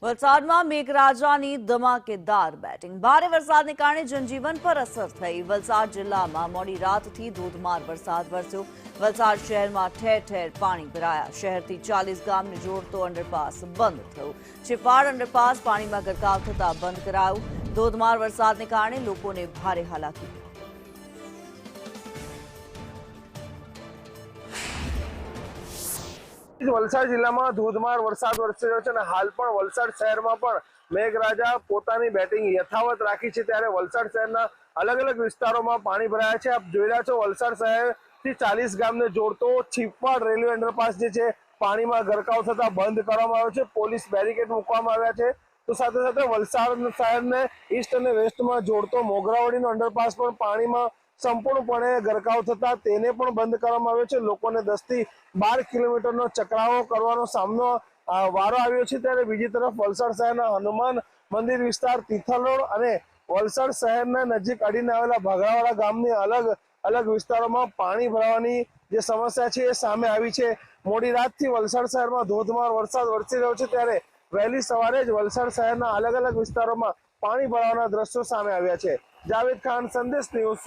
વલસાડમાં મેઘરાજાની ધમાકેદાર બેટિંગ ભારે વરસાદને કારણે જનજીવન પર અસર થઈ। વલસાડ જિલ્લામાં મોડી રાતથી ધોધમાર વરસાદ વરસ્યો। વલસાડ શહેરમાં ઠેર ઠેર પાણી ભરાયા। શહેરથી 40 ગામને જોડતો અંડરપાસ બંધ થયો। છેપાડ અંડરપાસ પાણીમાં ગરકાવ થતા બંધ કરાયો। ધોધમાર વરસાદને કારણે લોકોને ભારે હાલાકી। વલસાડ જિલ્લામાં ધોધમાર વરસાદ વરસી રહ્યો છે અને હાલ પણ વલસાડ શહેરમાં પણ મેઘરાજા પોતાની બેટિંગ યથાવત રાખી છે। ત્યારે વલસાડ શહેરના અલગ અલગ વિસ્તારોમાં પાણી ભરાયા છે। આપ જોઈ રહ્યા છો વલસાડ શહેરથી 40 ગામને જોડતો છીપાડ રેલવે અંડરપાસ જે છે પાણીમાં ગરકાવ થતા બંધ કરવામાં આવ્યો છે। પોલીસ બેરિકેડ મૂકવામાં આવ્યા છે। તો સાથે સાથે વલસાડ શહેરને ઈસ્ટ અને વેસ્ટમાં જોડતો મોગરાવાડીનો અંડરપાસ પણ પાણીમાં સંપૂર્ણપણે ગરકાવ થતા તેને પણ બંધ કરવામાં આવ્યો છે। લોકોને 10 થી 12 કિલોમીટરનો ચકરાવો કરવાનો સામનો વારો આવ્યો છે। ત્યારે બીજી તરફ વલસાડ શહેરના હનુમાન મંદિર વિસ્તાર, તિથલ રોડ અને વલસાડ શહેરના નજીક અડીને આવેલા ભાગરાવાડા ગામની અલગ વિસ્તારોમાં પાણી ભરાવાની જે સમસ્યા છે એ સામે આવી છે। મોડી રાતથી વલસાડ શહેરમાં ધોધમાર વરસાદ વરસી રહ્યો છે। ત્યારે વહેલી સવારે જ વલસાડ શહેરના અલગ વિસ્તારોમાં પાણી ભરાવાના દ્રશ્યો સામે આવ્યા છે। જાવેદ ખાન, સંદેશ ન્યૂઝ।